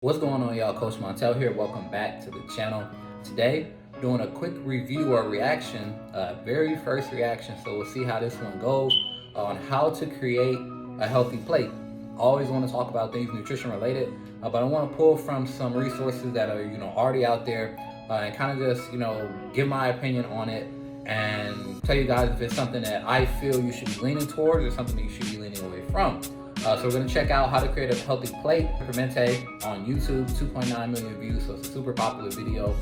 What's going on, y'all? Coach Montel here. Welcome back to the channel. Today, doing a quick review or reaction, very first reaction. So we'll see how this one goes on how to create a healthy plate. Always want to talk about things nutrition related, but I want to pull from some resources that are already out there and kind of just give my opinion on it and tell you guys if it's something that I feel you should be leaning towards or something that you should be leaning away from. So we're going to check out how to create a healthy plate. Clemente on YouTube, 2.9 million views, so it's a super popular video.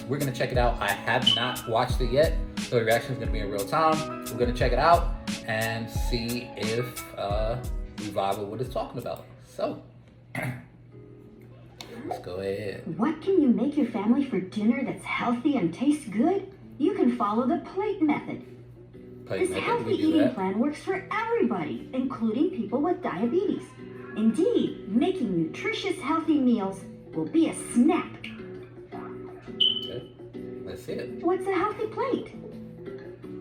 We're going to check it out. I have not watched it yet, so the reaction is going to be in real time. We're going to check it out and see if we vibe with what it's talking about. So, let's go ahead. What can you make your family for dinner that's healthy and tastes good? You can follow the plate method. This healthy eating plan works for everybody, including people with diabetes. Indeed, making nutritious, healthy meals will be a snap. Okay, let's see it. What's a healthy plate?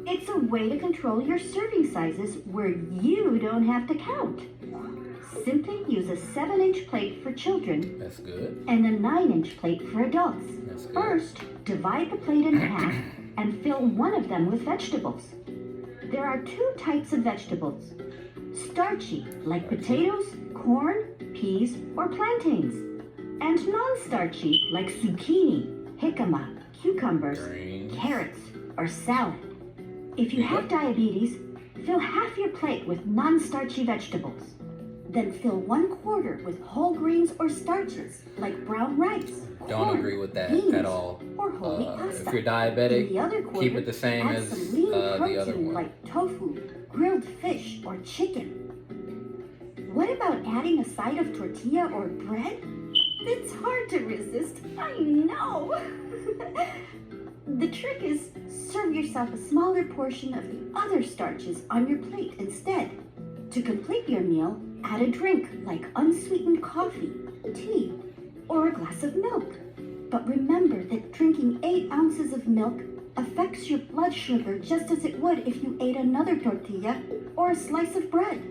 It's a way to control your serving sizes where you don't have to count. Simply use a 7-inch plate for children. That's good. And a 9-inch plate for adults. That's good. First, divide the plate in half and fill one of them with vegetables. There are two types of vegetables. Starchy, like potatoes, corn, peas, or plantains. And non-starchy, like zucchini, jicama, cucumbers, Greens. carrots, or salad. If you have diabetes, fill half your plate with non-starchy vegetables. Then fill 1/4 with whole grains or starches, like brown rice. Don't corn, agree with that beans, at all. or whole wheat pasta. If you're diabetic, In the other quarter, keep it the same add as some lean the protein other one. like tofu, grilled fish, or chicken. What about adding a side of tortilla or bread? It's hard to resist, I know. The trick is serve yourself a smaller portion of the other starches on your plate instead. To complete your meal, add a drink like unsweetened coffee, tea, or a glass of milk. But remember that drinking 8 ounces of milk affects your blood sugar just as it would if you ate another tortilla or a slice of bread.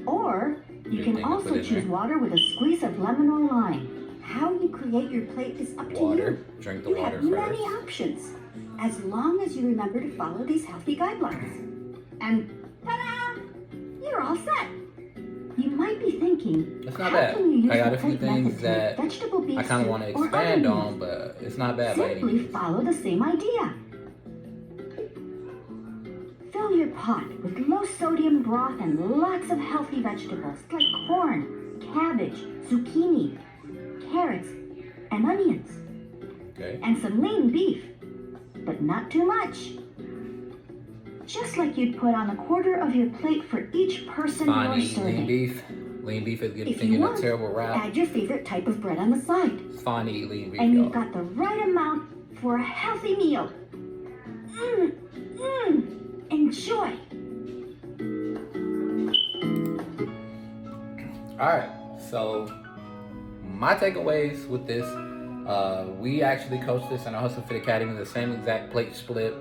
Or you can also choose water with a squeeze of lemon or lime. How you create your plate is up to you. Drink the You water have many first. options, as long as you remember to follow these healthy guidelines. And ta-da! You're all set. You might be thinking, It's not how bad. can you use I got the a few plate things method to that make vegetable beef I kind of soup want to or other expand meals? on, but it's not bad by any Simply means. follow the same idea. Fill your pot with low sodium broth and lots of healthy vegetables like corn, cabbage, zucchini, carrots, and onions. Okay. And some lean beef, but not too much. Just like you'd put on 1/4 of your plate for each person Fine you're eating lean serving. beef. Lean beef is If getting you a want, terrible rap. add your favorite type of bread on the side. It's fine to eat lean beef, And y'all. you've got the right amount for a healthy meal. Enjoy. Alright, so my takeaways with this, we actually coach this in our Hustle Fit Academy, the same exact plate split.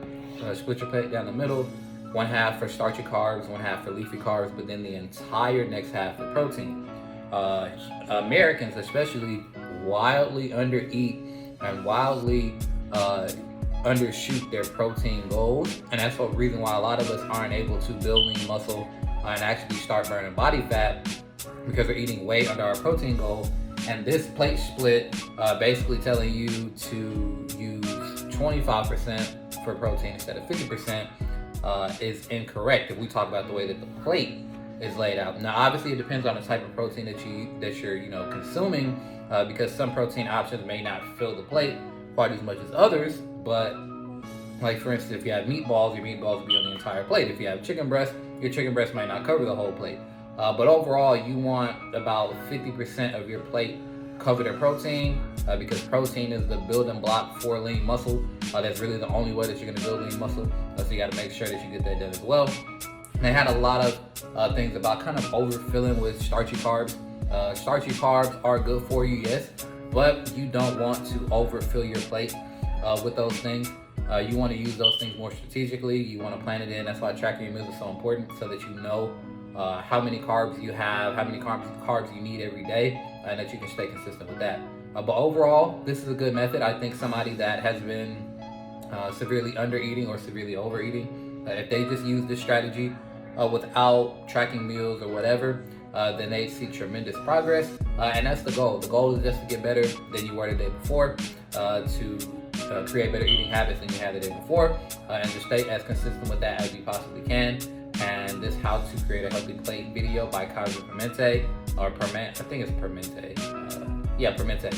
Split your plate down the middle, 1/2 for starchy carbs, 1/2 for leafy carbs, but then the entire next half for protein. Americans especially wildly undereat and wildly undershoot their protein goals, and that's the reason why a lot of us aren't able to build lean muscle and actually start burning body fat, because we're eating way under our protein goal. And this plate split basically telling you to use 25% for protein instead of 50% is incorrect if we talk about the way that the plate is laid out. Now obviously it depends on the type of protein that you're consuming, because some protein options may not fill the plate quite as much as others. But like for instance, if you have meatballs, your meatballs will be on the entire plate. If you have chicken breast, your chicken breast might not cover the whole plate. But overall, you want about 50% of your plate covered in protein, because protein is the building block for lean muscle. That's really the only way that you're gonna build lean muscle. So you gotta make sure that you get that done as well. And they had a lot of things about kind of overfilling with starchy carbs. Starchy carbs are good for you, yes, but you don't want to overfill your plate with those things. You want to use those things more strategically. You want to plan it in. That's why tracking your meals is so important, so that you know how many carbs you have, how many carbs you need every day, and that you can stay consistent with that. But overall, this is a good method. I think somebody that has been severely under eating or severely overeating, if they just use this strategy without tracking meals or whatever, then they see tremendous progress. And that's the goal. The goal is just to get better than you were the day before, to create better eating habits than you had the day before, and to stay as consistent with that as you possibly can. And this How to Create a Healthy Plate video by Kaiser Permente, or Permente, I think it's Permente. Yeah, Permente.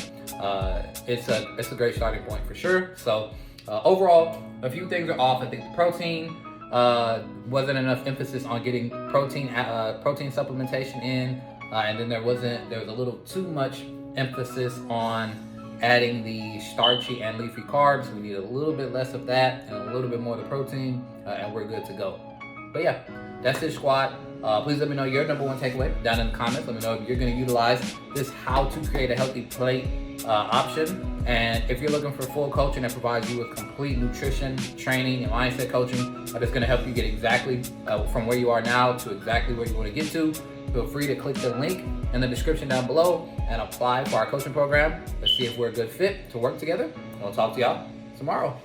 It's a great starting point for sure. So overall, a few things are off. I think the protein, wasn't enough emphasis on getting protein supplementation in, and then there was a little too much emphasis on adding the starchy and leafy carbs. We need a little bit less of that and a little bit more of the protein, and we're good to go. But yeah, that's it, squad. Please let me know your number one takeaway down in the comments. Let me know if you're going to utilize this How to Create a Healthy Plate option. And if you're looking for full coaching that provides you with complete nutrition, training, and mindset coaching that's going to help you get exactly from where you are now to exactly where you want to get to, feel free to click the link in the description down below and apply for our coaching program. Let's see if we're a good fit to work together. And we'll talk to y'all tomorrow.